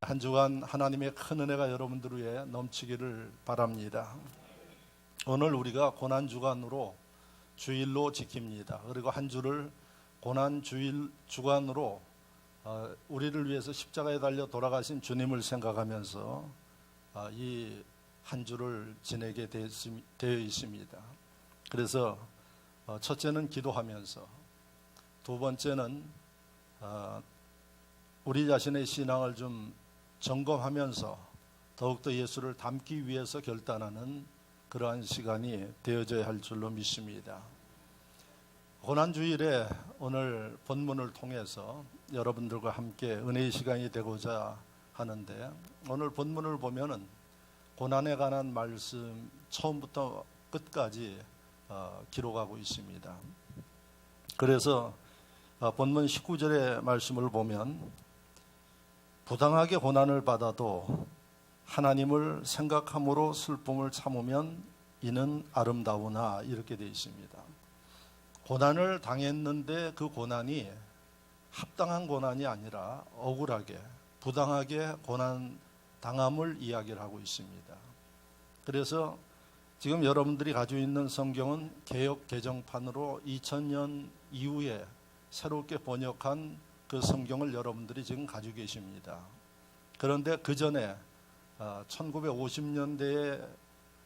한 주간 하나님의 큰 은혜가 여러분들 위해 넘치기를 바랍니다. 오늘 우리가 고난주간으로 주일로 지킵니다. 그리고 한 주를 고난주일 주간으로 우리를 위해서 십자가에 달려 돌아가신 주님을 생각하면서 이 한 주를 지내게 되어 있습니다. 그래서 첫째는 기도하면서, 두 번째는 우리 자신의 신앙을 좀 점검하면서 더욱더 예수를 닮기 위해서 결단하는 그러한 시간이 되어져야 할 줄로 믿습니다. 고난주일에 오늘 본문을 통해서 여러분들과 함께 은혜의 시간이 되고자 하는데, 오늘 본문을 보면은 고난에 관한 말씀 처음부터 끝까지 기록하고 있습니다. 그래서 본문 19절의 말씀을 보면, 부당하게 고난을 받아도 하나님을 생각함으로 슬픔을 참으면 이는 아름다우나, 이렇게 되어 있습니다. 고난을 당했는데 그 고난이 합당한 고난이 아니라 억울하게, 부당하게 고난 당함을 이야기를 하고 있습니다. 그래서 지금 여러분들이 가지고 있는 성경은 개역 개정판으로 2000년 이후에 새롭게 번역한 그 성경을 여러분들이 지금 가지고 계십니다. 그런데 그 전에 1950년대에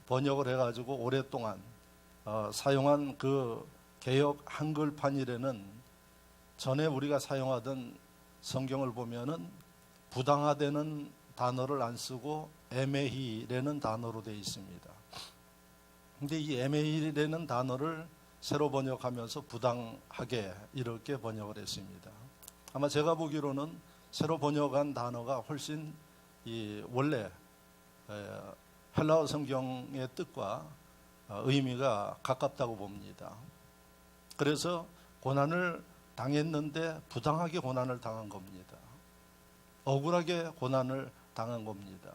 번역을 해가지고 오랫동안 사용한 그 개역 한글판이라는, 전에 우리가 사용하던 성경을 보면은 부당하다는 단어를 안 쓰고 애매히라는 단어로 되어 있습니다. 근데 이 애매히라는 단어를 새로 번역하면서 부당하게, 이렇게 번역을 했습니다. 아마 제가 보기로는 새로 번역한 단어가 훨씬 원래 헬라어 성경의 뜻과 의미가 가깝다고 봅니다. 그래서 고난을 당했는데 부당하게 고난을 당한 겁니다. 억울하게 고난을 당한 겁니다.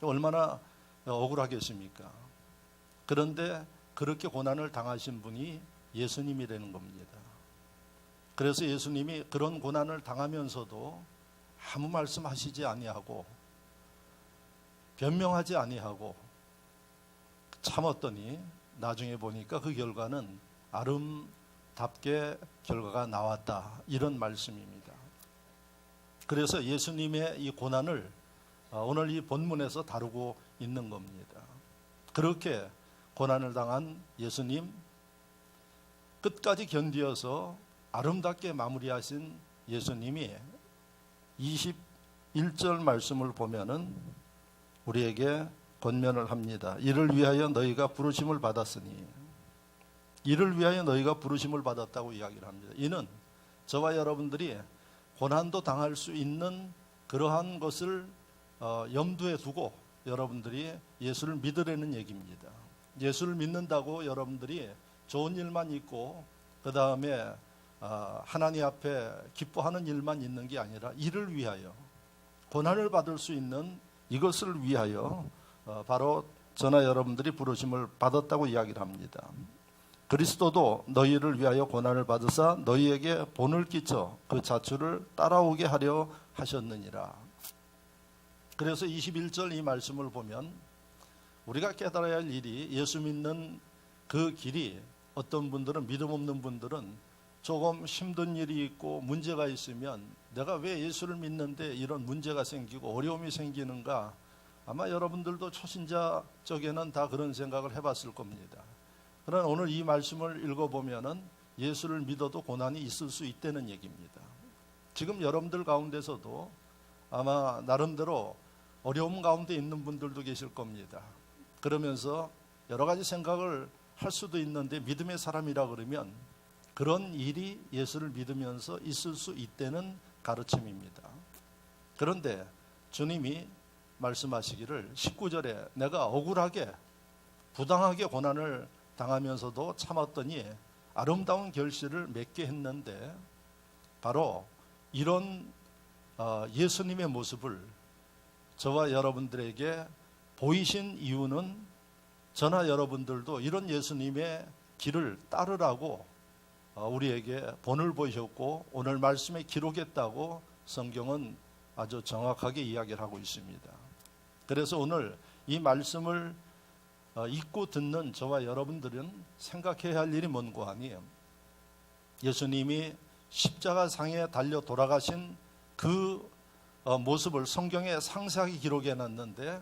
얼마나 억울하겠습니까? 그런데 그렇게 고난을 당하신 분이 예수님이라는 겁니다. 그래서 예수님이 그런 고난을 당하면서도 아무 말씀하시지 아니하고 변명하지 아니하고 참았더니 나중에 보니까 그 결과는 아름답게 결과가 나왔다, 이런 말씀입니다. 그래서 예수님의 이 고난을 오늘 이 본문에서 다루고 있는 겁니다. 그렇게 고난을 당한 예수님, 끝까지 견디어서 아름답게 마무리하신 예수님이 21절 말씀을 보면은 우리에게 권면을 합니다. 이를 위하여 너희가 부르심을 받았으니, 이를 위하여 너희가 부르심을 받았다고 이야기를 합니다. 이는 저와 여러분들이 고난도 당할 수 있는 그러한 것을 염두에 두고 여러분들이 예수를 믿으라는 얘기입니다. 예수를 믿는다고 여러분들이 좋은 일만 있고 그 다음에 하나님 앞에 기뻐하는 일만 있는 게 아니라, 이를 위하여, 고난을 받을 수 있는 이것을 위하여 바로 저나 여러분들이 부르심을 받았다고 이야기를 합니다. 그리스도도 너희를 위하여 고난을 받으사 너희에게 본을 끼쳐 그 자초를 따라오게 하려 하셨느니라. 그래서 21절 이 말씀을 보면 우리가 깨달아야 할 일이, 예수 믿는 그 길이, 어떤 분들은, 믿음 없는 분들은 조금 힘든 일이 있고 문제가 있으면 내가 왜 예수를 믿는데 이런 문제가 생기고 어려움이 생기는가, 아마 여러분들도 초신자 쪽에는 다 그런 생각을 해봤을 겁니다. 그러나 오늘 이 말씀을 읽어보면은 예수를 믿어도 고난이 있을 수 있다는 얘기입니다. 지금 여러분들 가운데서도 아마 나름대로 어려움 가운데 있는 분들도 계실 겁니다. 그러면서 여러 가지 생각을 할 수도 있는데, 믿음의 사람이라 그러면 그런 일이 예수를 믿으면서 있을 수 있다는 가르침입니다. 그런데 주님이 말씀하시기를 19절에 내가 억울하게 부당하게 고난을 당하면서도 참았더니 아름다운 결실을 맺게 했는데, 바로 이런 예수님의 모습을 저와 여러분들에게 보이신 이유는, 저나 여러분들도 이런 예수님의 길을 따르라고 우리에게 본을 보이셨고 오늘 말씀에 기록했다고 성경은 아주 정확하게 이야기를 하고 있습니다. 그래서 오늘 이 말씀을 읽고 듣는 저와 여러분들은 생각해야 할 일이 뭔고 하니, 예수님이 십자가상에 달려 돌아가신 그 모습을 성경에 상세하게 기록해 놨는데,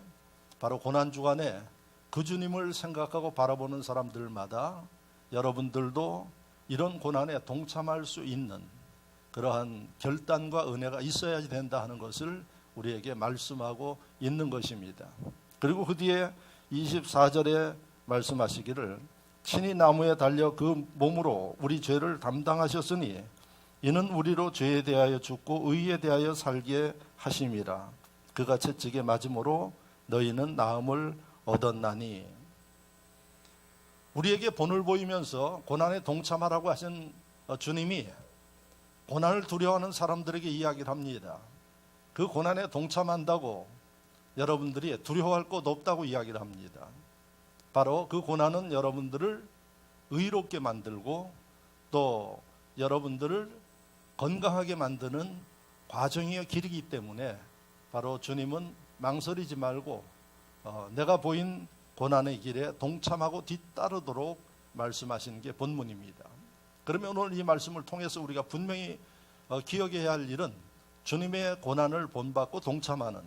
바로 고난주간에 그 주님을 생각하고 바라보는 사람들마다 여러분들도 이런 고난에 동참할 수 있는 그러한 결단과 은혜가 있어야 된다 하는 것을 우리에게 말씀하고 있는 것입니다. 그리고 그 뒤에 24절에 말씀하시기를, 친히 나무에 달려 그 몸으로 우리 죄를 담당하셨으니 이는 우리로 죄에 대하여 죽고 의에 대하여 살게 하심이라. 그가 채찍에 맞음으로 너희는 나음을 얻었나니. 우리에게 본을 보이면서 고난에 동참하라고 하신 주님이 고난을 두려워하는 사람들에게 이야기를 합니다. 그 고난에 동참한다고 여러분들이 두려워할 것 없다고 이야기를 합니다. 바로 그 고난은 여러분들을 의롭게 만들고 또 여러분들을 건강하게 만드는 과정이요 길이기 때문에 바로 주님은 망설이지 말고 내가 보인 고난의 길에 동참하고 뒤따르도록 말씀하시는 게 본문입니다. 그러면 오늘 이 말씀을 통해서 우리가 분명히 기억해야 할 일은 주님의 고난을 본받고 동참하는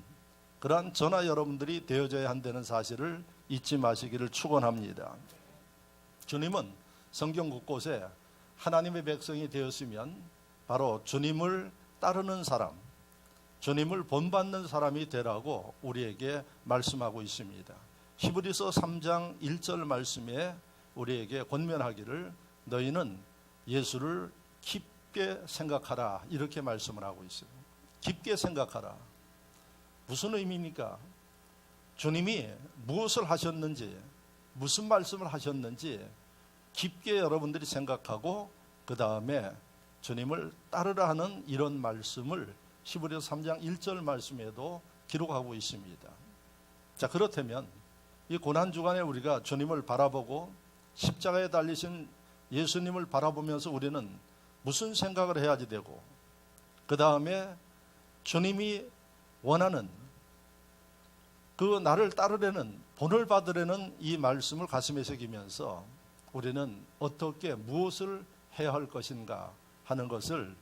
그러한 저나 여러분들이 되어져야 한다는 사실을 잊지 마시기를 축원합니다. 주님은 성경 곳곳에 하나님의 백성이 되었으면 바로 주님을 따르는 사람, 주님을 본받는 사람이 되라고 우리에게 말씀하고 있습니다. 히브리서 3장 1절 말씀에 우리에게 권면하기를, 너희는 예수를 깊게 생각하라, 이렇게 말씀을 하고 있어요. 깊게 생각하라. 무슨 의미입니까? 주님이 무엇을 하셨는지, 무슨 말씀을 하셨는지 깊게 여러분들이 생각하고 그 다음에 주님을 따르라 하는 이런 말씀을 히브리서 3장 1절 말씀에도 기록하고 있습니다. 자, 그렇다면 이 고난주간에 우리가 주님을 바라보고 십자가에 달리신 예수님을 바라보면서 우리는 무슨 생각을 해야지 되고, 그 다음에 주님이 원하는 그 나를 따르려는, 본을 받으려는 이 말씀을 가슴에 새기면서 우리는 어떻게 무엇을 해야 할 것인가 하는 것을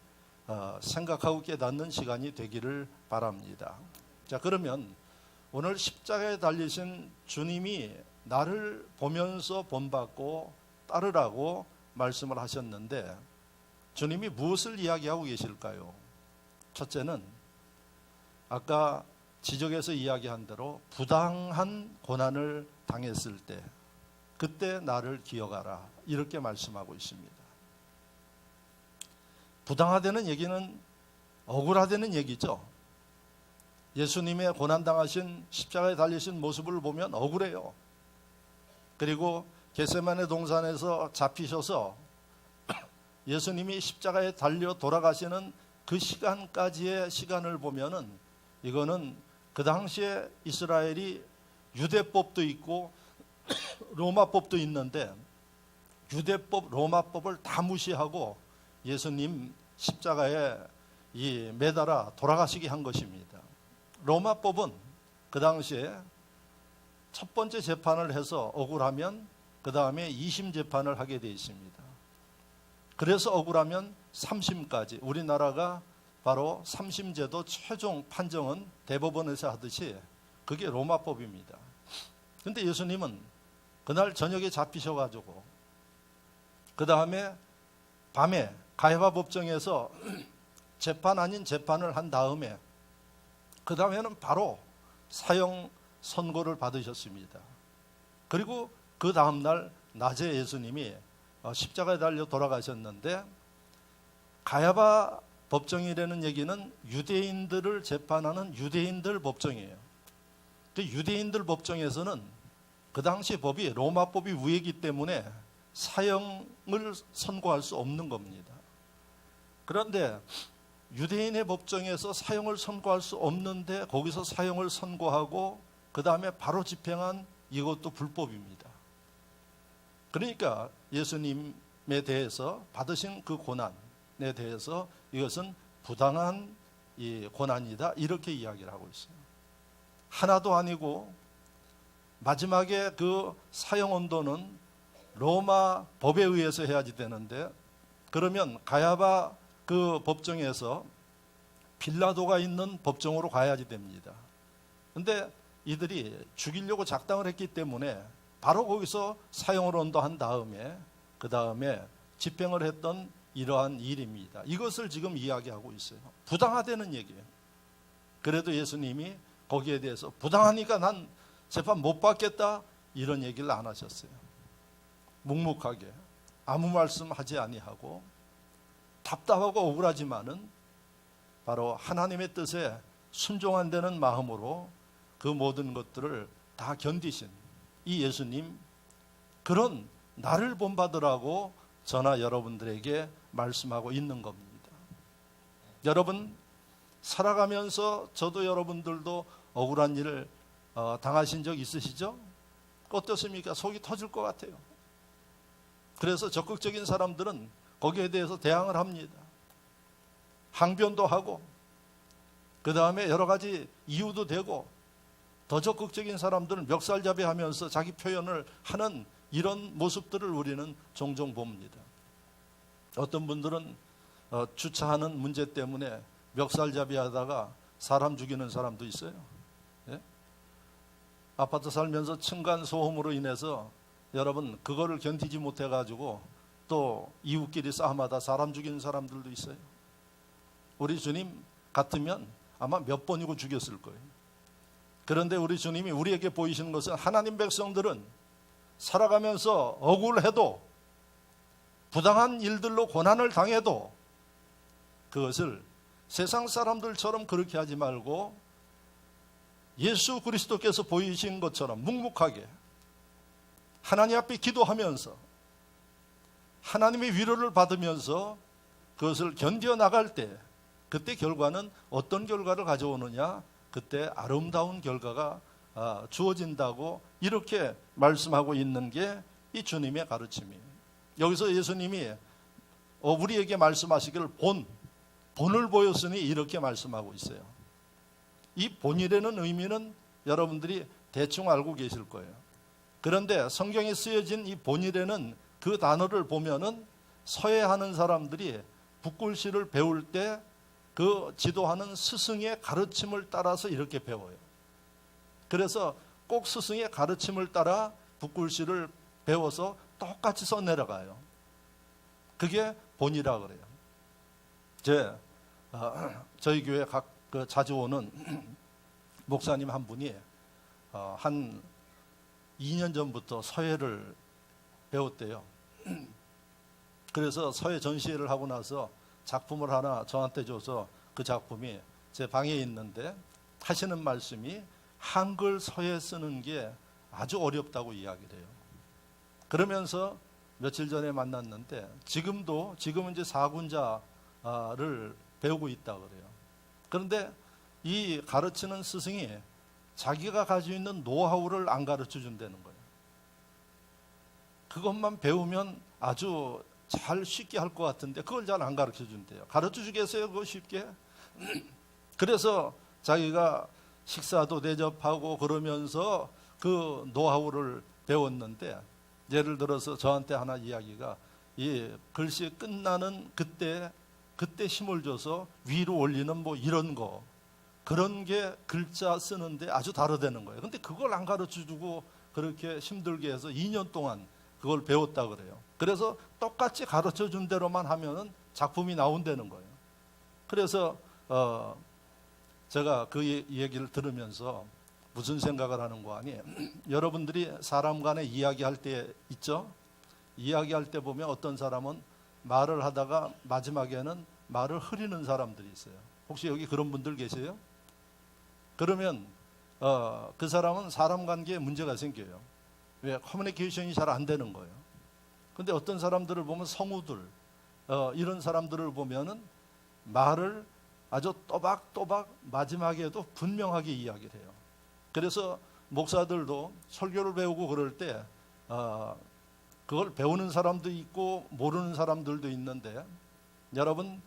생각하고 깨닫는 시간이 되기를 바랍니다. 자, 그러면 오늘 십자가에 달리신 주님이 나를 보면서 본받고 따르라고 말씀을 하셨는데, 주님이 무엇을 이야기하고 계실까요? 첫째는 아까 지적에서 이야기한 대로 부당한 고난을 당했을 때 그때 나를 기억하라, 이렇게 말씀하고 있습니다. 부당하다는 얘기는 억울하다는 얘기죠. 예수님의 고난당하신 십자가에 달리신 모습을 보면 억울해요. 그리고 겟세마네 동산에서 잡히셔서 예수님이 십자가에 달려 돌아가시는 그 시간까지의 시간을 보면은 이거는 그 당시에 이스라엘이 유대법도 있고 로마법도 있는데 유대법, 로마법을 다 무시하고 예수님 십자가에 매달아 돌아가시게 한 것입니다. 로마법은 그 당시에 첫 번째 재판을 해서 억울하면 그 다음에 2심 재판을 하게 되어 있습니다. 그래서 억울하면 3심까지, 우리나라가 바로 3심 제도 최종 판정은 대법원에서 하듯이 그게 로마법입니다. 그런데 예수님은 그날 저녁에 잡히셔가지고 그 다음에 밤에 가야바 법정에서 재판 아닌 재판을 한 다음에 그 다음에는 바로 사형 선고를 받으셨습니다. 그리고 그 다음날 낮에 예수님이 십자가에 달려 돌아가셨는데, 가야바 법정이라는 얘기는 유대인들을 재판하는 유대인들 법정이에요. 유대인들 법정에서는 그 당시 법이 로마법이 위이기 때문에 사형을 선고할 수 없는 겁니다. 그런데 유대인의 법정에서 사형을 선고할 수 없는데 거기서 사형을 선고하고 그 다음에 바로 집행한, 이것도 불법입니다. 그러니까 예수님에 대해서 받으신 그 고난에 대해서 이것은 부당한 이 고난이다 이렇게 이야기를 하고 있어요. 하나도 아니고 마지막에 그 사형 언도는 로마 법에 의해서 해야지 되는데 그러면 가야바 그 법정에서 빌라도가 있는 법정으로 가야지 됩니다. 근데 이들이 죽이려고 작당을 했기 때문에 바로 거기서 사형을 언도한 다음에 그 다음에 집행을 했던 이러한 일입니다. 이것을 지금 이야기하고 있어요. 부당하다는 얘기예요. 그래도 예수님이 거기에 대해서 부당하니까 난 재판 못 받겠다 이런 얘기를 안 하셨어요. 묵묵하게 아무 말씀하지 아니하고 답답하고 억울하지만은 바로 하나님의 뜻에 순종한다는 마음으로 그 모든 것들을 다 견디신 이 예수님, 그런 나를 본받으라고 저나 여러분들에게 말씀하고 있는 겁니다. 여러분 살아가면서 저도 여러분들도 억울한 일을 당하신 적 있으시죠? 어떻습니까? 속이 터질 것 같아요. 그래서 적극적인 사람들은 거기에 대해서 대항을 합니다. 항변도 하고 그 다음에 여러 가지 이유도 되고, 더 적극적인 사람들은 멱살잡이 하면서 자기 표현을 하는 이런 모습들을 우리는 종종 봅니다. 어떤 분들은 주차하는 문제 때문에 멱살잡이 하다가 사람 죽이는 사람도 있어요. 예? 아파트 살면서 층간 소음으로 인해서 여러분 그거를 견디지 못해가지고 또 이웃끼리 싸움하다 사람 죽이는 사람들도 있어요. 우리 주님 같으면 아마 몇 번이고 죽였을 거예요. 그런데 우리 주님이 우리에게 보이시는 것은 하나님 백성들은 살아가면서 억울해도 부당한 일들로 고난을 당해도 그것을 세상 사람들처럼 그렇게 하지 말고 예수 그리스도께서 보이신 것처럼 묵묵하게 하나님 앞에 기도하면서 하나님의 위로를 받으면서 그것을 견뎌 나갈 때 그때 결과는 어떤 결과를 가져오느냐, 그때 아름다운 결과가 주어진다고 이렇게 말씀하고 있는 게 이 주님의 가르침이에요. 여기서 예수님이 우리에게 말씀하시기를 본을 보였으니 이렇게 말씀하고 있어요. 이 본이라는 의미는 여러분들이 대충 알고 계실 거예요. 그런데 성경에 쓰여진 이 본이라는 그 단어를 보면은 서예하는 사람들이 붓글씨를 배울 때 그 지도하는 스승의 가르침을 따라서 이렇게 배워요. 그래서 꼭 스승의 가르침을 따라 붓글씨를 배워서 똑같이 써 내려가요. 그게 본이라 그래요. 저희 교회 자주 오는 목사님 한 분이 한 2년 전부터 서예를 배웠대요. 그래서 서예 전시회를 하고 나서 작품을 하나 저한테 줘서 그 작품이 제 방에 있는데 하시는 말씀이 한글 서예 쓰는 게 아주 어렵다고 이야기를 해요. 그러면서 며칠 전에 만났는데 지금은 이제 4군자를 배우고 있다 그래요. 그런데 이 가르치는 스승이 자기가 가지고 있는 노하우를 안 가르쳐 준다는 거예요. 그것만 배우면 아주 잘 쉽게 할 것 같은데 그걸 잘 안 가르쳐 준대요. 가르쳐 주겠어요? 그거 쉽게? 그래서 자기가 식사도 대접하고 그러면서 그 노하우를 배웠는데, 예를 들어서 저한테 하나 이야기가, 이 글씨 끝나는 그때 힘을 줘서 위로 올리는 뭐 이런 거, 그런 게 글자 쓰는데 아주 다르다는 거예요. 근데 그걸 안 가르쳐 주고 그렇게 힘들게 해서 2년 동안 그걸 배웠다 그래요. 그래서 똑같이 가르쳐 준 대로만 하면은 작품이 나온다는 거예요. 그래서 제가 그 얘기를 들으면서 무슨 생각을 하는 거 아니? 여러분들이 사람 간에 이야기할 때 있죠? 이야기할 때 보면 어떤 사람은 말을 하다가 마지막에는 말을 흐리는 사람들이 있어요. 혹시 여기 그런 분들 계세요? 그러면 그 사람은 사람 관계에 문제가 생겨요. 왜? 커뮤니케이션이 잘 안 되는 거예요. 근데 어떤 사람들을 보면 성우들, 이런 사람들을 보면은 말을 아주 또박또박 마지막에도 분명하게 이야기를 해요. 그래서 목사들도 설교를 배우고 그럴 때 그걸 배우는 사람도 있고 모르는 사람들도 있는데, 여러분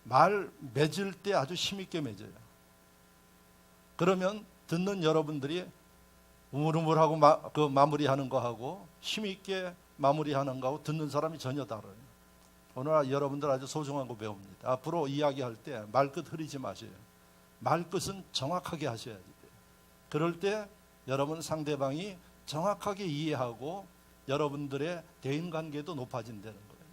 말 맺을 때 아주 힘있게 맺어요. 그러면 듣는 여러분들이 우물우물하고 마무리하는 거하고 힘있게 마무리하는 거하고 듣는 사람이 전혀 다르요. 오늘 여러분들 아주 소중한 거 배웁니다. 앞으로 이야기할 때 말끝 흐리지 마세요. 말끝은 정확하게 하셔야 돼요. 그럴 때 여러분 상대방이 정확하게 이해하고 여러분들의 대인관계도 높아진다는 거예요.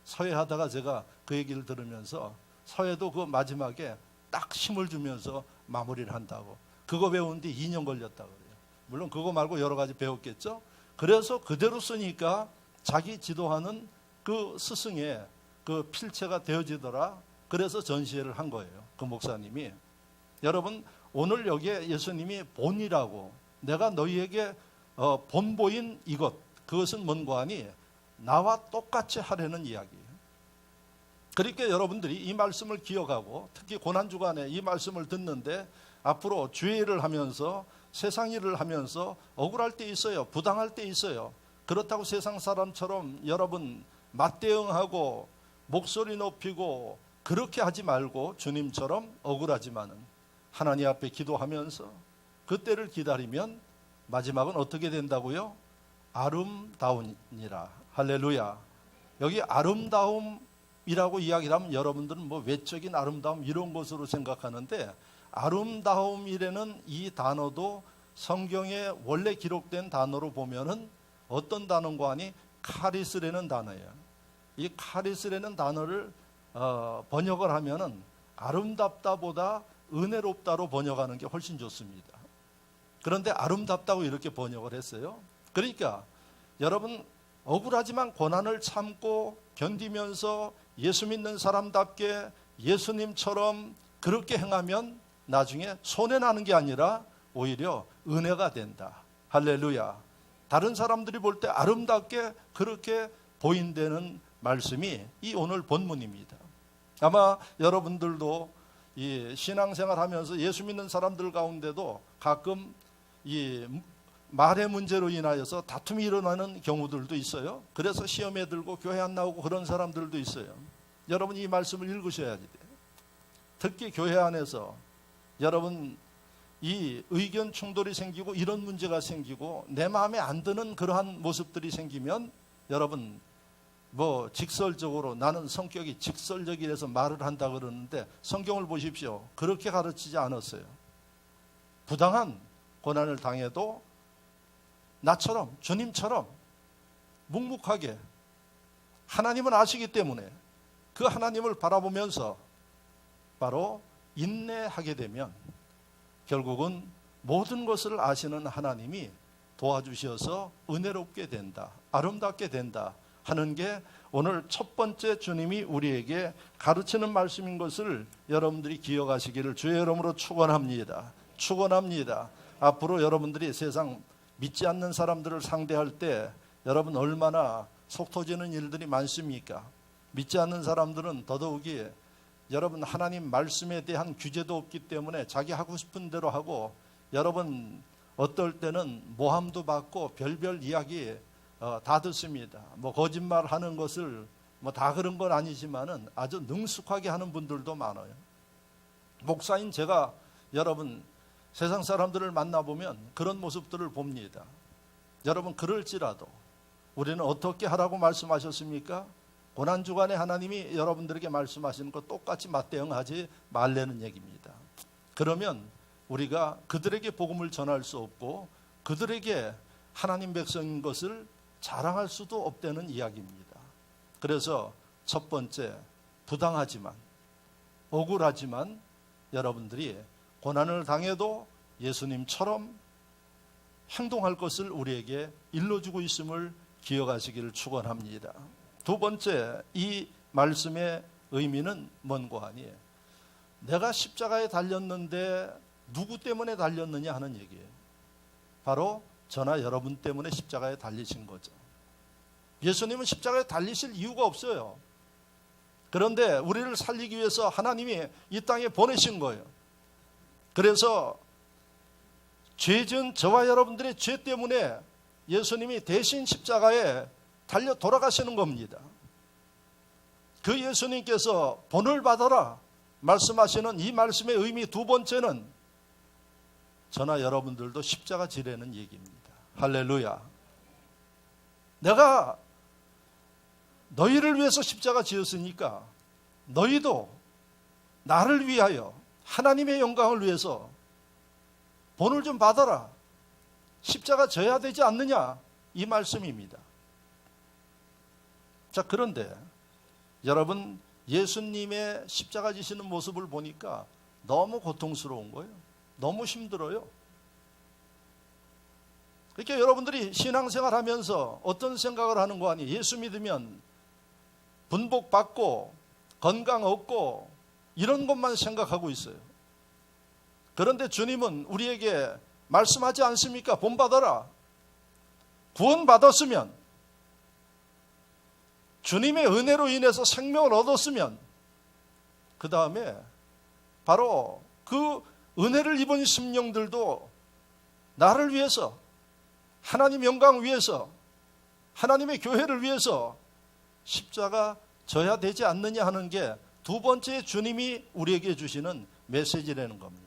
서회하다가 제가 그 얘기를 들으면서 서회도 그 마지막에 딱 힘을 주면서 마무리를 한다고. 그거 배우는데 2년 걸렸다고 그래요. 물론 그거 말고 여러 가지 배웠겠죠. 그래서 그대로 쓰니까 자기 지도하는 그 스승의 그 필체가 되어지더라. 그래서 전시회를 한 거예요. 그 목사님이. 여러분 오늘 여기에 예수님이 본이라고 내가 너희에게 본보인 이것 그것은 뭔고 하니 나와 똑같이 하려는 이야기예요. 그러니까 여러분들이 이 말씀을 기억하고 특히 고난주간에 이 말씀을 듣는데 앞으로 주의 일을 하면서 세상 일을 하면서 억울할 때 있어요. 부당할 때 있어요. 그렇다고 세상 사람처럼 여러분 맞대응하고 목소리 높이고 그렇게 하지 말고 주님처럼 억울하지만은 하나님 앞에 기도하면서 그때를 기다리면 마지막은 어떻게 된다고요? 아름다우니라. 할렐루야. 여기 아름다움이라고 이야기를 하면 여러분들은 뭐 외적인 아름다움 이런 것으로 생각하는데 아름다움이라는 이 단어도 성경에 원래 기록된 단어로 보면은 어떤 단어인가 하니 카리스라는 단어예요. 이 카리스라는 단어를 번역을 하면은 아름답다보다 은혜롭다로 번역하는 게 훨씬 좋습니다. 그런데 아름답다고 이렇게 번역을 했어요. 그러니까 여러분 억울하지만 고난을 참고 견디면서 예수 믿는 사람답게 예수님처럼 그렇게 행하면 나중에 손해나는 게 아니라 오히려 은혜가 된다. 할렐루야. 다른 사람들이 볼 때 아름답게 그렇게 보인다는 말씀이 이 오늘 본문입니다. 아마 여러분들도 이 신앙생활 하면서 예수 믿는 사람들 가운데도 가끔 이 말의 문제로 인하여서 다툼이 일어나는 경우들도 있어요. 그래서 시험에 들고 교회 안 나오고 그런 사람들도 있어요. 여러분 이 말씀을 읽으셔야 돼요. 특히 교회 안에서 여러분 이 의견 충돌이 생기고 이런 문제가 생기고 내 마음에 안 드는 그러한 모습들이 생기면 여러분 뭐 직설적으로 나는 성격이 직설적이라서 말을 한다 그러는데 성경을 보십시오. 그렇게 가르치지 않았어요. 부당한 고난을 당해도 나처럼 주님처럼 묵묵하게 하나님은 아시기 때문에 그 하나님을 바라보면서 바로 인내하게 되면 결국은 모든 것을 아시는 하나님이 도와주셔서 은혜롭게 된다. 아름답게 된다 하는 게 오늘 첫 번째 주님이 우리에게 가르치는 말씀인 것을 여러분들이 기억하시기를 주의 이름으로 축원합니다. 축원합니다. 앞으로 여러분들이 세상 믿지 않는 사람들을 상대할 때 여러분 얼마나 속 터지는 일들이 많습니까? 믿지 않는 사람들은 더더욱이 여러분 하나님 말씀에 대한 규제도 없기 때문에 자기 하고 싶은 대로 하고 여러분 어떨 때는 모함도 받고 별별 이야기 다 듣습니다. 뭐 거짓말하는 것을 뭐 다 그런 건 아니지만은 아주 능숙하게 하는 분들도 많아요. 목사인 제가 여러분 세상 사람들을 만나보면 그런 모습들을 봅니다. 여러분 그럴지라도 우리는 어떻게 하라고 말씀하셨습니까? 고난주간에 하나님이 여러분들에게 말씀하시는 것 똑같이 맞대응하지 말라는 얘기입니다. 그러면 우리가 그들에게 복음을 전할 수 없고 그들에게 하나님 백성인 것을 자랑할 수도 없다는 이야기입니다. 그래서 첫 번째 부당하지만 억울하지만 여러분들이 고난을 당해도 예수님처럼 행동할 것을 우리에게 일러주고 있음을 기억하시기를 축원합니다. 두 번째 이 말씀의 의미는 뭔고 하니 내가 십자가에 달렸는데 누구 때문에 달렸느냐 하는 얘기예요. 바로 저나 여러분 때문에 십자가에 달리신 거죠. 예수님은 십자가에 달리실 이유가 없어요. 그런데 우리를 살리기 위해서 하나님이 이 땅에 보내신 거예요. 그래서 죄진 저와 여러분들의 죄 때문에 예수님이 대신 십자가에 달려 돌아가시는 겁니다. 그 예수님께서 본을 받아라 말씀하시는 이 말씀의 의미 두 번째는 저나 여러분들도 십자가 지라는 얘기입니다. 할렐루야. 내가 너희를 위해서 십자가 지었으니까 너희도 나를 위하여 하나님의 영광을 위해서 본을 좀 받아라. 십자가 져야 되지 않느냐 이 말씀입니다. 자, 그런데 여러분 예수님의 십자가 지시는 모습을 보니까 너무 고통스러운 거예요. 너무 힘들어요. 그러니까 여러분들이 신앙생활 하면서 어떤 생각을 하는 거 아니에요? 예수 믿으면 분복 받고 건강 얻고 이런 것만 생각하고 있어요. 그런데 주님은 우리에게 말씀하지 않습니까? 본 받아라. 구원 받았으면, 주님의 은혜로 인해서 생명을 얻었으면 그 다음에 바로 그 은혜를 입은 심령들도 나를 위해서, 하나님 영광 위해서, 하나님의 교회를 위해서 십자가 져야 되지 않느냐 하는 게 두 번째 주님이 우리에게 주시는 메시지라는 겁니다.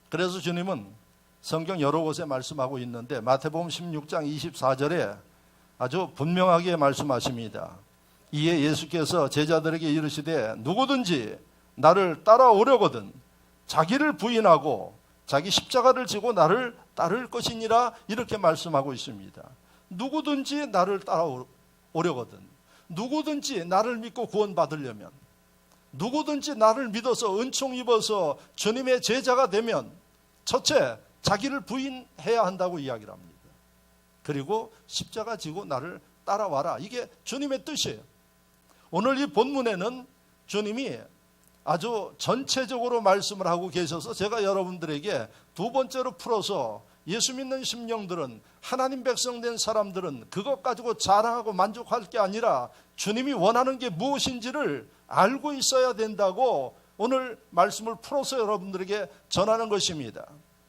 그래서 주님은 성경 여러 곳에 말씀하고 있는데 마태복음 16장 24절에 아주 분명하게 말씀하십니다. 이에 예수께서 제자들에게 이르시되 누구든지 나를 따라오려거든 자기를 부인하고 자기 십자가를 지고 나를 따를 것이니라 이렇게 말씀하고 있습니다. 누구든지 나를 따라오려거든, 누구든지 나를 믿고 구원받으려면, 누구든지 나를 믿어서 은총 입어서 주님의 제자가 되면 첫째 자기를 부인해야 한다고 이야기를 합니다. 그리고 십자가 지고 나를 따라와라. 이게 주님의 뜻이에요. 오늘 이 본문에는 주님이 아주 전체적으로 말씀을 하고 계셔서 제가 여러분들에게 두 번째로 풀어서 예수 믿는 심령들은, 하나님 백성 된 사람들은 그것 가지고 자랑하고 만족할 게 아니라 주님이 원하는 게 무엇인지를 알고 있어야 된다고 오늘 말씀을 풀어서 여러분들에게 전하는 것입니다.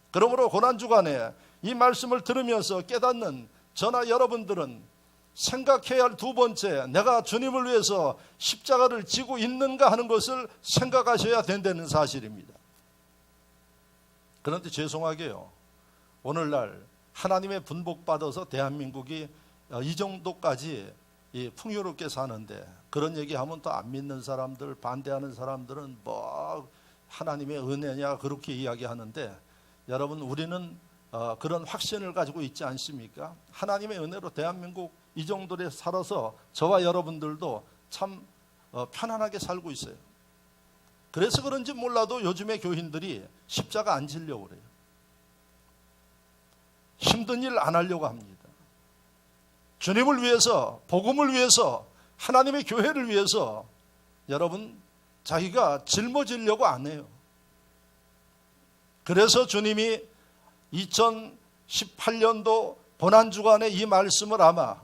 그러므로 고난주간에 이 말씀을 들으면서 깨닫는 저나 여러분들은 생각해야 할 두 번째, 내가 주님을 위해서 십자가를 지고 있는가 하는 것을 생각하셔야 된다는 사실입니다. 그런데 죄송하게요, 오늘날 하나님의 분복받아서 대한민국이 이 정도까지 풍요롭게 사는데 그런 얘기하면 또 안 믿는 사람들, 반대하는 사람들은 뭐 하나님의 은혜냐 그렇게 이야기하는데, 여러분 우리는 그런 확신을 가지고 있지 않습니까? 하나님의 은혜로 대한민국 이 정도로 살아서 저와 여러분들도 참 편안하게 살고 있어요. 그래서 그런지 몰라도 요즘의 교인들이 십자가 안 지려고 그래요. 힘든 일 안 하려고 합니다. 주님을 위해서, 복음을 위해서, 하나님의 교회를 위해서 여러분 자기가 짊어지려고 안 해요. 그래서 주님이 2018년도 고난주간에 이 말씀을 아마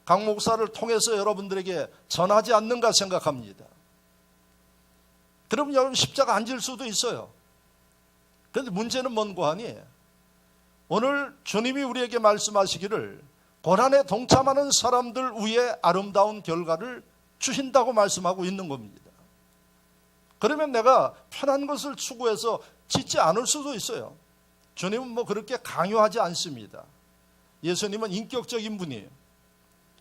강 목사를 통해서 여러분들에게 전하지 않는가 생각합니다. 그럼 여러분 십자가 안 질 수도 있어요. 그런데 문제는 뭔고 하니, 오늘 주님이 우리에게 말씀하시기를 고난에 동참하는 사람들 위에 아름다운 결과를 주신다고 말씀하고 있는 겁니다. 그러면 내가 편한 것을 추구해서 짓지 않을 수도 있어요. 주님은 뭐 그렇게 강요하지 않습니다. 예수님은 인격적인 분이에요.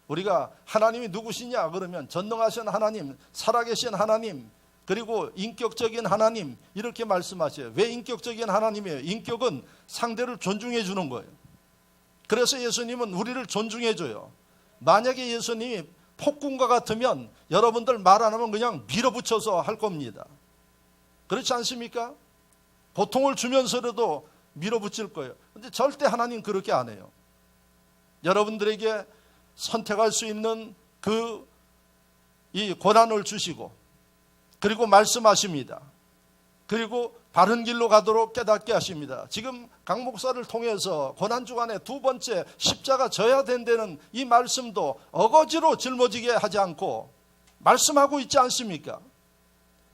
우리가 하나님이 누구시냐 그러면 전능하신 하나님, 살아계신 하나님, 그리고 인격적인 하나님 이렇게 말씀하셔요. 왜 인격적인 하나님이에요? 인격은 상대를 존중해 주는 거예요. 그래서 예수님은 우리를 존중해 줘요. 만약에 예수님이 폭군과 같으면 여러분들 말 안 하면 그냥 밀어붙여서 할 겁니다. 그렇지 않습니까? 고통을 주면서라도 밀어붙일 거예요. 그런데 절대 하나님 그렇게 안 해요. 여러분들에게 선택할 수 있는 이 고난을 주시고, 그리고 말씀하십니다. 그리고 바른 길로 가도록 깨닫게 하십니다. 지금 강 목사를 통해서 고난주간에 두 번째 십자가 져야 된다는 이 말씀도 어거지로 짊어지게 하지 않고 말씀하고 있지 않습니까?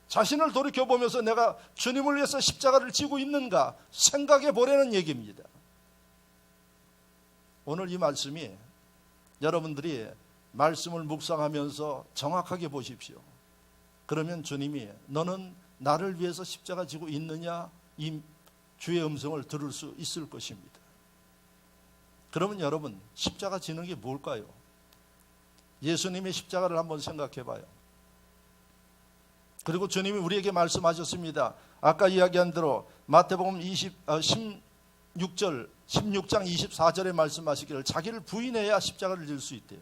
자신을 돌이켜보면서 내가 주님을 위해서 십자가를 지고 있는가 생각해 보라는 얘기입니다. 오늘 이 말씀이 여러분들이 말씀을 묵상하면서 정확하게 보십시오. 그러면 주님이 너는 나를 위해서 십자가 지고 있느냐, 이 주의 음성을 들을 수 있을 것입니다. 그러면 여러분, 십자가 지는 게 뭘까요? 예수님의 십자가를 한번 생각해 봐요. 그리고 주님이 우리에게 말씀하셨습니다. 아까 이야기한 대로 마태복음 16장 24절에 말씀하시기를 자기를 부인해야 십자가를 질 수 있대요.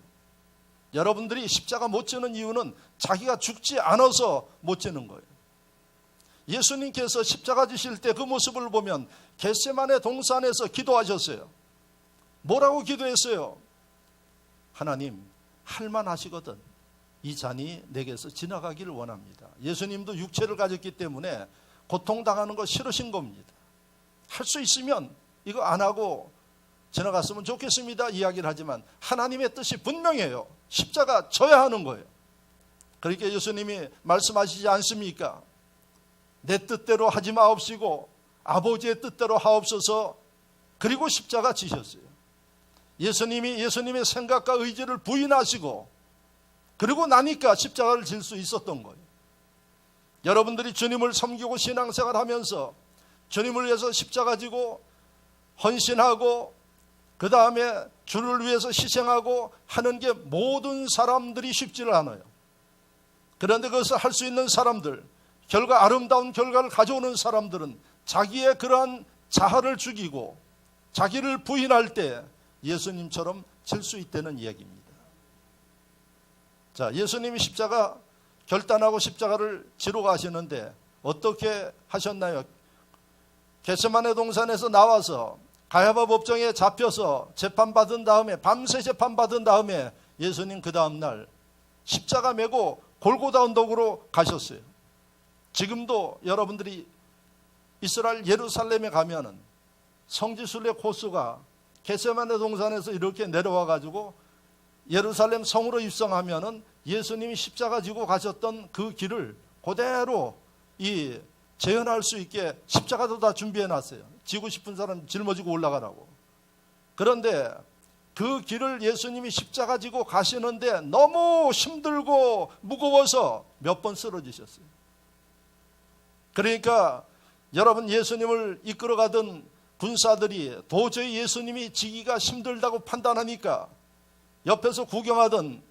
여러분들이 십자가 못 지는 이유는 자기가 죽지 않아서 못 지는 거예요. 예수님께서 십자가 지실 때 그 모습을 보면 겟세마네 동산에서 기도하셨어요. 뭐라고 기도했어요? 하나님, 할만하시거든 이 잔이 내게서 지나가기를 원합니다. 예수님도 육체를 가졌기 때문에 고통당하는 거 싫으신 겁니다. 할 수 있으면 이거 안 하고 지나갔으면 좋겠습니다 이야기를 하지만 하나님의 뜻이 분명해요. 십자가 져야 하는 거예요. 그러니까 예수님이 말씀하시지 않습니까? 내 뜻대로 하지 마옵시고 아버지의 뜻대로 하옵소서. 그리고 십자가 지셨어요. 예수님이 예수님의 생각과 의지를 부인하시고 그리고 나니까 십자가를 질 수 있었던 거예요. 여러분들이 주님을 섬기고 신앙생활 하면서 주님을 위해서 십자가 지고 헌신하고 그 다음에 주를 위해서 희생하고 하는 게 모든 사람들이 쉽지를 않아요. 그런데 그것을 할 수 있는 사람들, 결과 아름다운 결과를 가져오는 사람들은 자기의 그러한 자아를 죽이고 자기를 부인할 때 예수님처럼 질 수 있다는 이야기입니다. 자, 예수님이 십자가 결단하고 십자가를 지러 가시는데 어떻게 하셨나요? 겟세마네 동산에서 나와서 가야바 법정에 잡혀서 재판받은 다음에 밤새 재판받은 다음에 예수님 그 다음날 십자가 메고 골고다 언덕으로 가셨어요. 지금도 여러분들이 이스라엘 예루살렘에 가면은 성지순례 코스가 겟세마네 동산에서 이렇게 내려와 가지고 예루살렘 성으로 입성하면은 예수님이 십자가 지고 가셨던 그 길을 그대로 재현할 수 있게 십자가도 다 준비해 놨어요. 지고 싶은 사람 짊어지고 올라가라고. 그런데 그 길을 예수님이 십자가 지고 가시는데 너무 힘들고 무거워서 몇 번 쓰러지셨어요. 그러니까 여러분, 예수님을 이끌어가던 군사들이 도저히 예수님이 지기가 힘들다고 판단하니까 옆에서 구경하던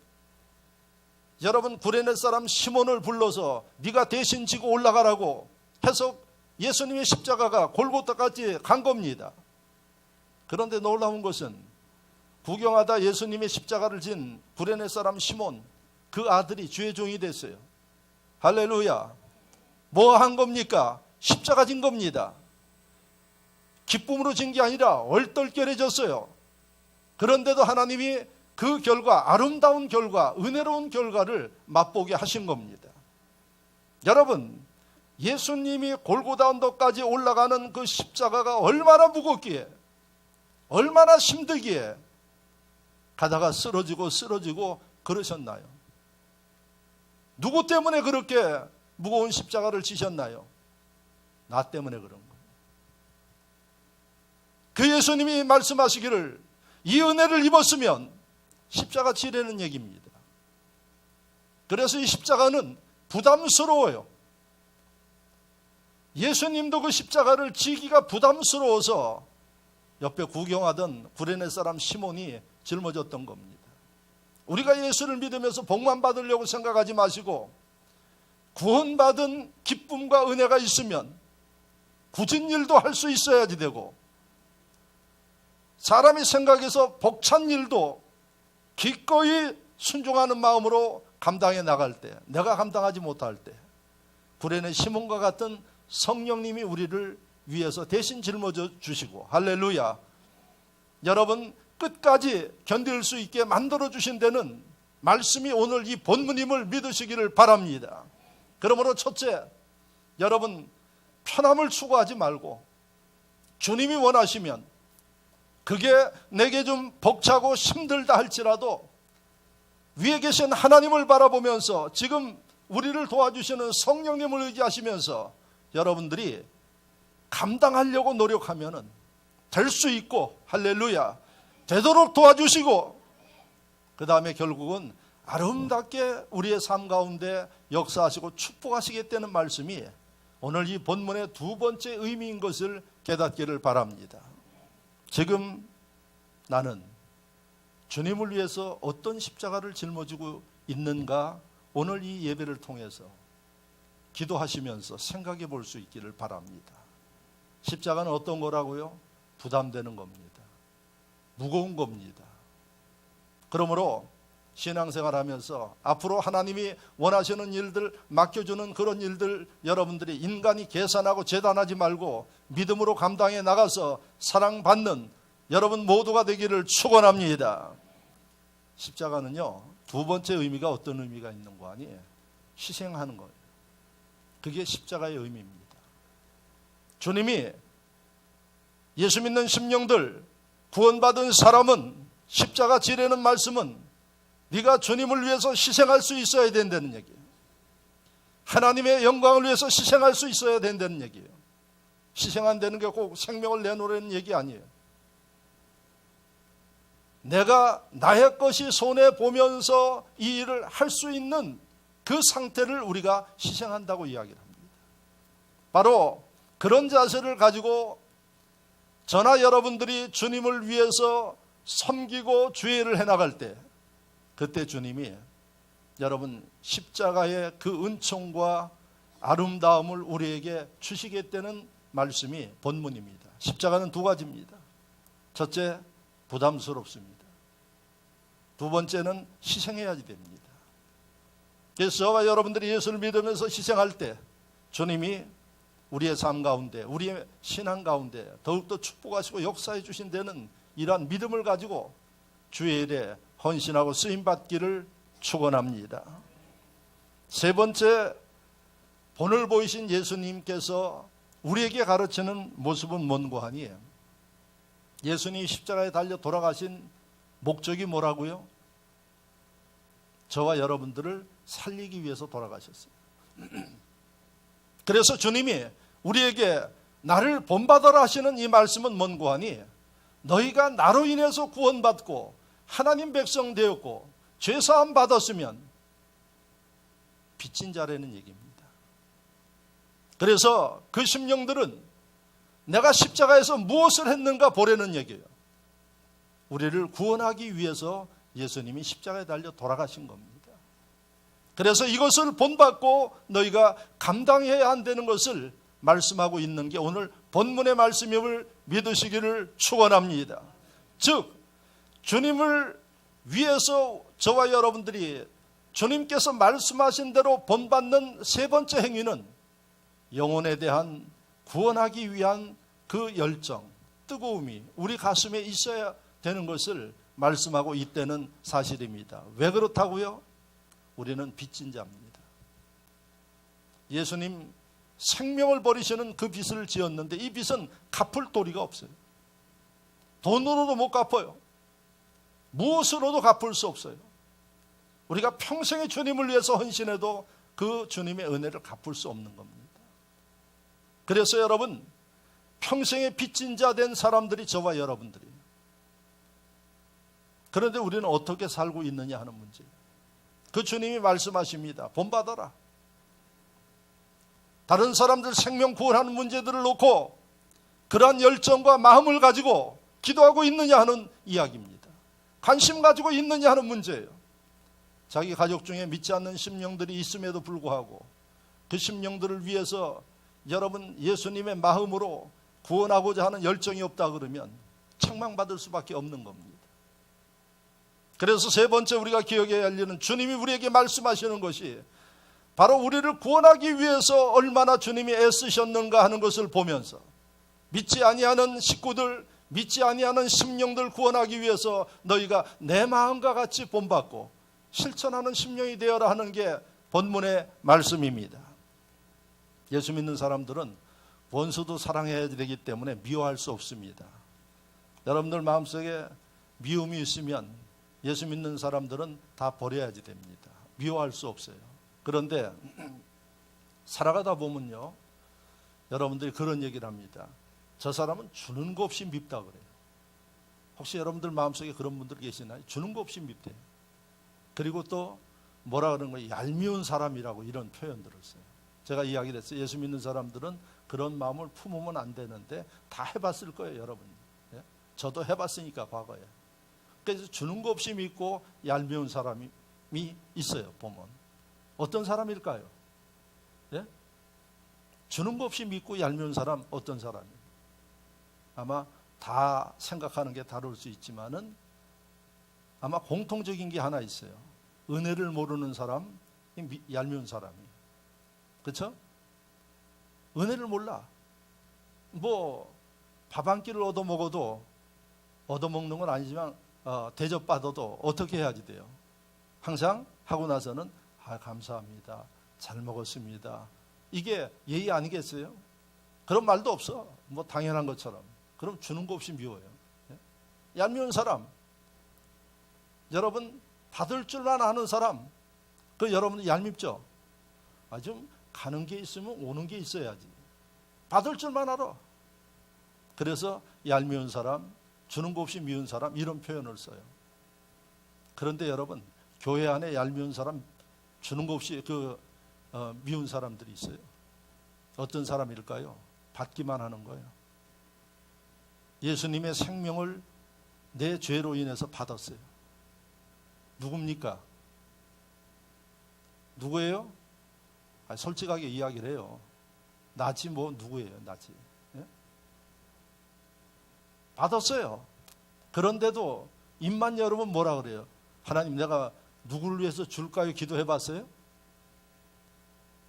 여러분 구레네 사람 시몬을 불러서 네가 대신 지고 올라가라고 해서 예수님의 십자가가 골고다까지 간 겁니다. 그런데 놀라운 것은 구경하다 예수님의 십자가를 진 구레네 사람 시몬, 그 아들이 주의 종이 됐어요. 할렐루야. 뭐 한 겁니까? 십자가 진 겁니다. 기쁨으로 진 게 아니라 얼떨결해졌어요. 그런데도 하나님이 그 결과, 아름다운 결과, 은혜로운 결과를 맛보게 하신 겁니다. 여러분, 예수님이 골고다 언덕까지 올라가는 그 십자가가 얼마나 무겁기에, 얼마나 힘들기에 가다가 쓰러지고 그러셨나요? 누구 때문에 그렇게 무거운 십자가를 지셨나요? 나 때문에 그런 거예요. 그 예수님이 말씀하시기를 이 은혜를 입었으면 십자가 지라는 얘기입니다. 그래서 이 십자가는 부담스러워요. 예수님도 그 십자가를 지기가 부담스러워서 옆에 구경하던 구레네 사람 시몬이 짊어졌던 겁니다. 우리가 예수를 믿으면서 복만 받으려고 생각하지 마시고 구원받은 기쁨과 은혜가 있으면 굳은 일도 할 수 있어야지 되고 사람이 생각해서 벅찬 일도 기꺼이 순종하는 마음으로 감당해 나갈 때, 내가 감당하지 못할 때 구레네 시몬과 같은 성령님이 우리를 위해서 대신 짊어져 주시고, 할렐루야. 여러분, 끝까지 견딜 수 있게 만들어 주신 데는 말씀이 오늘 이 본문임을 믿으시기를 바랍니다. 그러므로 첫째, 여러분 편함을 추구하지 말고 주님이 원하시면 그게 내게 좀 벅차고 힘들다 할지라도 위에 계신 하나님을 바라보면서 지금 우리를 도와주시는 성령님을 의지하시면서 여러분들이 감당하려고 노력하면 될 수 있고, 할렐루야, 되도록 도와주시고, 그 다음에 결국은 아름답게 우리의 삶 가운데 역사하시고 축복하시겠다는 말씀이 오늘 이 본문의 두 번째 의미인 것을 깨닫기를 바랍니다. 지금 나는 주님을 위해서 어떤 십자가를 짊어지고 있는가, 오늘 이 예배를 통해서 기도하시면서 생각해 볼 수 있기를 바랍니다. 십자가는 어떤 거라고요? 부담되는 겁니다. 무거운 겁니다. 그러므로 신앙생활 하면서 앞으로 하나님이 원하시는 일들, 맡겨주는 그런 일들, 여러분들이 인간이 계산하고 재단하지 말고 믿음으로 감당해 나가서 사랑받는 여러분 모두가 되기를 축원합니다. 십자가는요, 두 번째 의미가 어떤 의미가 있는 거 아니에요? 희생하는 거예요. 그게 십자가의 의미입니다. 주님이 예수 믿는 심령들, 구원받은 사람은 십자가 지라는 말씀은 네가 주님을 위해서 희생할 수 있어야 된다는 얘기예요. 하나님의 영광을 위해서 희생할 수 있어야 된다는 얘기예요. 희생 안 되는 게 꼭 생명을 내놓으라는 얘기 아니에요. 내가 나의 것이 손해보면서 이 일을 할 수 있는 그 상태를 우리가 희생한다고 이야기를 합니다. 바로 그런 자세를 가지고 저나 여러분들이 주님을 위해서 섬기고 주의를 해나갈 때, 그때 주님이 여러분 십자가의 그 은총과 아름다움을 우리에게 주시겠다는 말씀이 본문입니다. 십자가는 두 가지입니다. 첫째, 부담스럽습니다. 두 번째는 희생해야지 됩니다. 그래서 저와 여러분들이 예수를 믿으면서 희생할 때 주님이 우리의 삶 가운데, 우리의 신앙 가운데 더욱더 축복하시고 역사해 주신 데는 이러한 믿음을 가지고 주의 일에 헌신하고 쓰임받기를 축원합니다. 세 번째, 본을 보이신 예수님께서 우리에게 가르치는 모습은 뭔고 하니, 예수님이 십자가에 달려 돌아가신 목적이 뭐라고요? 저와 여러분들을 살리기 위해서 돌아가셨어요. 그래서 주님이 우리에게 나를 본받아라 하시는 이 말씀은 뭔고 하니, 너희가 나로 인해서 구원받고 하나님 백성 되었고 죄사함 받았으면 빚진 자라는 얘기입니다. 그래서 그 심령들은 내가 십자가에서 무엇을 했는가 보라는 얘기예요. 우리를 구원하기 위해서 예수님이 십자가에 달려 돌아가신 겁니다. 그래서 이것을 본받고 너희가 감당해야 한다는 것을 말씀하고 있는 게 오늘 본문의 말씀임을 믿으시기를 축원합니다. 즉 주님을 위해서 저와 여러분들이 주님께서 말씀하신 대로 본받는 세 번째 행위는 영혼에 대한 구원하기 위한 그 열정, 뜨거움이 우리 가슴에 있어야 되는 것을 말씀하고 있다는 사실입니다. 왜 그렇다고요? 우리는 빚진 자입니다. 예수님 생명을 버리시는 그 빚을 지었는데 이 빚은 갚을 도리가 없어요. 돈으로도 못 갚아요. 무엇으로도 갚을 수 없어요. 우리가 평생의 주님을 위해서 헌신해도 그 주님의 은혜를 갚을 수 없는 겁니다. 그래서 여러분, 평생의 빚진 자 된 사람들이 저와 여러분들이에요. 그런데 우리는 어떻게 살고 있느냐 하는 문제예요. 그 주님이 말씀하십니다. 본받아라. 다른 사람들 생명 구원하는 문제들을 놓고 그러한 열정과 마음을 가지고 기도하고 있느냐 하는 이야기입니다. 관심 가지고 있느냐 하는 문제예요. 자기 가족 중에 믿지 않는 심령들이 있음에도 불구하고 그 심령들을 위해서 여러분 예수님의 마음으로 구원하고자 하는 열정이 없다 그러면 책망받을 수밖에 없는 겁니다. 그래서 세 번째 우리가 기억해야 할 일은 주님이 우리에게 말씀하시는 것이 바로 우리를 구원하기 위해서 얼마나 주님이 애쓰셨는가 하는 것을 보면서 믿지 아니하는 식구들, 믿지 아니하는 심령들 구원하기 위해서 너희가 내 마음과 같이 본받고 실천하는 심령이 되어라 하는 게 본문의 말씀입니다. 예수 믿는 사람들은 원수도 사랑해야 되기 때문에 미워할 수 없습니다. 여러분들 마음속에 미움이 있으면 예수 믿는 사람들은 다 버려야지 됩니다. 미워할 수 없어요. 그런데 살아가다 보면요, 여러분들이 그런 얘기를 합니다. 저 사람은 주는 거 없이 밉다 그래요. 혹시 여러분들 마음속에 그런 분들 계시나요? 주는 거 없이 밉대요. 그리고 또 뭐라 그러는 거예요? 얄미운 사람이라고 이런 표현들을 써요. 제가 이야기를 했어요. 예수 믿는 사람들은 그런 마음을 품으면 안 되는데 다 해봤을 거예요, 여러분. 예? 저도 해봤으니까 과거에. 그래서 주는 거 없이 믿고 얄미운 사람이 있어요. 보면 어떤 사람일까요? 예? 주는 거 없이 믿고 얄미운 사람 어떤 사람이에요? 아마 다 생각하는 게 다를 수 있지만은 아마 공통적인 게 하나 있어요. 은혜를 모르는 사람, 얄미운 사람이. 그렇죠? 은혜를 몰라. 뭐 밥 한 끼를 얻어먹어도 얻어먹는 건 아니지만 대접받아도 어떻게 해야지 돼요? 항상 하고 나서는 감사합니다. 잘 먹었습니다. 이게 예의 아니겠어요? 그런 말도 없어. 뭐 당연한 것처럼. 그럼 주는 거 없이 미워요. 얄미운 사람, 여러분 받을 줄만 아는 사람, 그 여러분 얄밉죠? 좀 가는 게 있으면 오는 게 있어야지. 받을 줄만 알아. 그래서 얄미운 사람, 주는 거 없이 미운 사람 이런 표현을 써요. 그런데 여러분 교회 안에 얄미운 사람, 주는 거 없이 미운 사람들이 있어요. 어떤 사람일까요? 받기만 하는 거예요. 예수님의 생명을 내 죄로 인해서 받았어요. 누굽니까? 누구예요? 솔직하게 이야기를 해요. 나지 뭐 누구예요? 나지. 예? 받았어요. 그런데도 입만 열으면 뭐라 그래요? 하나님 내가 누구를 위해서 줄까요? 기도해 봤어요?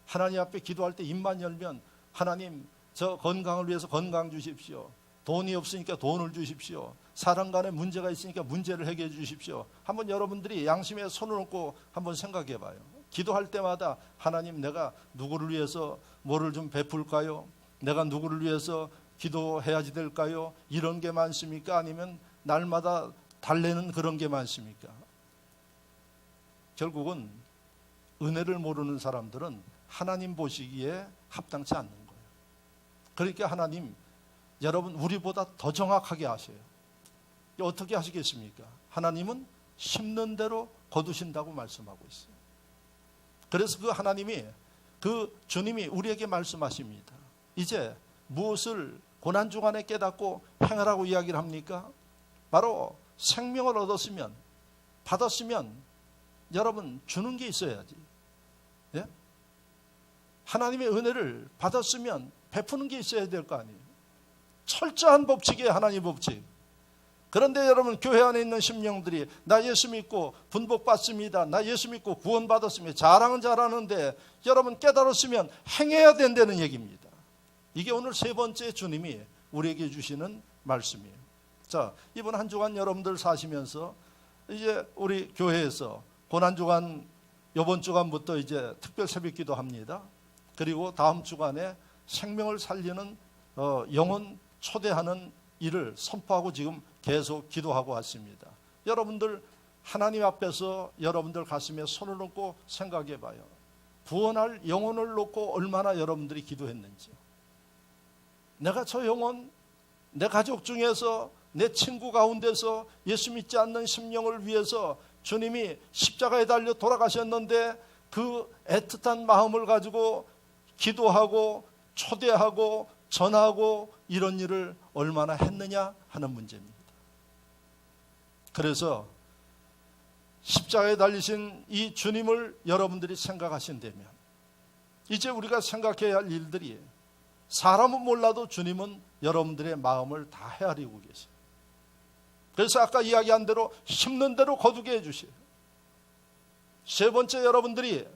하나님 앞에 기도할 때 입만 열면 하나님 저 건강을 위해서 건강 주십시오. 돈이 없으니까 돈을 주십시오. 사람 간에 문제가 있으니까 문제를 해결해 주십시오. 한번 여러분들이 양심에 손을 얹고 한번 생각해 봐요. 기도할 때마다 하나님 내가 누구를 위해서 뭐를 좀 베풀까요? 내가 누구를 위해서 기도해야지 될까요? 이런 게 많습니까? 아니면 날마다 달래는 그런 게 많습니까? 결국은 은혜를 모르는 사람들은 하나님 보시기에 합당치 않는 거예요. 그러니까 하나님 여러분 우리보다 더 정확하게 아셔요. 어떻게 하시겠습니까? 하나님은 심는 대로 거두신다고 말씀하고 있어요. 그래서 그 하나님이 그 주님이 우리에게 말씀하십니다. 이제 무엇을 고난주간에 깨닫고 행하라고 이야기를 합니까? 바로 생명을 얻었으면 받았으면 여러분 주는 게 있어야지. 예? 하나님의 은혜를 받았으면 베푸는 게 있어야 될 거 아니에요. 철저한 법칙이에요. 하나님 법칙. 그런데 여러분 교회 안에 있는 심령들이 나 예수 믿고 분복 받습니다. 나 예수 믿고 구원 받았습니다. 자랑은 잘하는데 여러분 깨달았으면 행해야 된다는 얘기입니다. 이게 오늘 세 번째 주님이 우리에게 주시는 말씀이에요. 자, 이번 한 주간 여러분들 사시면서 이제 우리 교회에서 고난주간 이번 주간부터 이제 특별 새벽기도 합니다. 그리고 다음 주간에 생명을 살리는 영혼 초대하는 일을 선포하고 지금 계속 기도하고 왔습니다. 여러분들 하나님 앞에서 여러분들 가슴에 손을 얹고 생각해 봐요. 구원할 영혼을 놓고 얼마나 여러분들이 기도했는지. 내가 저 영혼, 내 가족 중에서 내 친구 가운데서 예수 믿지 않는 심령을 위해서 주님이 십자가에 달려 돌아가셨는데 그 애틋한 마음을 가지고 기도하고 초대하고 전하고 이런 일을 얼마나 했느냐 하는 문제입니다. 그래서 십자가에 달리신 이 주님을 여러분들이 생각하신다면 이제 우리가 생각해야 할 일들이 사람은 몰라도 주님은 여러분들의 마음을 다 헤아리고 계세요. 그래서 아까 이야기한 대로 심는 대로 거두게 해주세요. 세 번째 여러분들이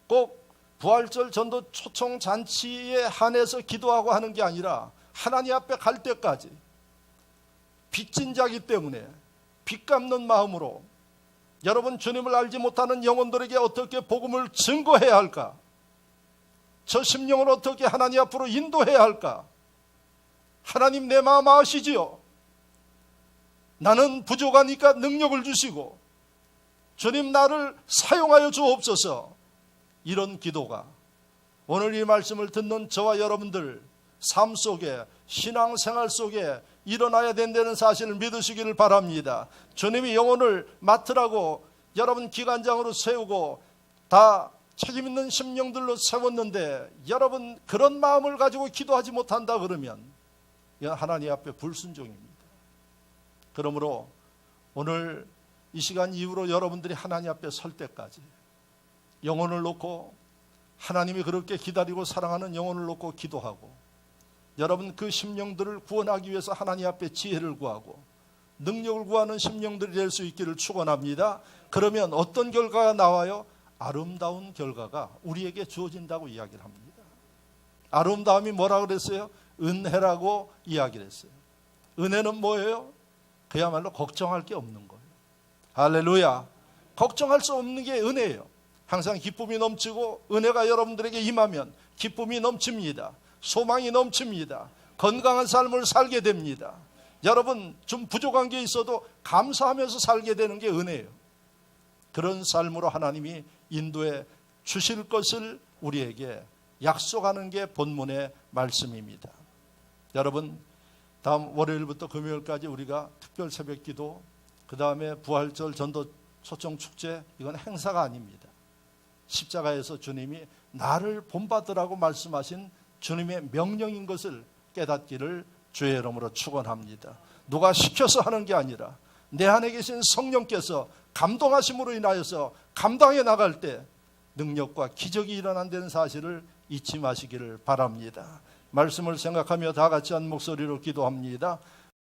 꼭 부활절 전도 초청 잔치에 한해서 기도하고 하는 게 아니라 하나님 앞에 갈 때까지 빚진 자기 때문에 빚 갚는 마음으로 여러분 주님을 알지 못하는 영혼들에게 어떻게 복음을 증거해야 할까? 저 심령을 어떻게 하나님 앞으로 인도해야 할까? 하나님 내 마음 아시지요? 나는 부족하니까 능력을 주시고 주님 나를 사용하여 주옵소서. 이런 기도가 오늘 이 말씀을 듣는 저와 여러분들 삶 속에 신앙생활 속에 일어나야 된다는 사실을 믿으시기를 바랍니다. 주님이 영혼을 맡으라고 여러분 기관장으로 세우고 다 책임 있는 심령들로 세웠는데 여러분 그런 마음을 가지고 기도하지 못한다 그러면 이건 하나님 앞에 불순종입니다. 그러므로 오늘 이 시간 이후로 여러분들이 하나님 앞에 설 때까지 영혼을 놓고 하나님이 그렇게 기다리고 사랑하는 영혼을 놓고 기도하고 여러분 그 심령들을 구원하기 위해서 하나님 앞에 지혜를 구하고 능력을 구하는 심령들이 될 수 있기를 축원합니다. 그러면 어떤 결과가 나와요? 아름다운 결과가 우리에게 주어진다고 이야기를 합니다. 아름다움이 뭐라고 그랬어요? 은혜라고 이야기를 했어요. 은혜는 뭐예요? 그야말로 걱정할 게 없는 거예요. 할렐루야. 걱정할 수 없는 게 은혜예요. 항상 기쁨이 넘치고 은혜가 여러분들에게 임하면 기쁨이 넘칩니다. 소망이 넘칩니다. 건강한 삶을 살게 됩니다. 여러분 좀 부족한 게 있어도 감사하면서 살게 되는 게 은혜예요. 그런 삶으로 하나님이 인도해 주실 것을 우리에게 약속하는 게 본문의 말씀입니다. 여러분 다음 월요일부터 금요일까지 우리가 특별 새벽기도, 그 다음에 부활절 전도 초청 축제, 이건 행사가 아닙니다. 십자가에서 주님이 나를 본받으라고 말씀하신 주님의 명령인 것을 깨닫기를 주의 이름으로 축원합니다. 누가 시켜서 하는 게 아니라 내 안에 계신 성령께서 감동하심으로 인하여서 감당해 나갈 때 능력과 기적이 일어난다는 사실을 잊지 마시기를 바랍니다. 말씀을 생각하며 다 같이 한 목소리로 기도합니다.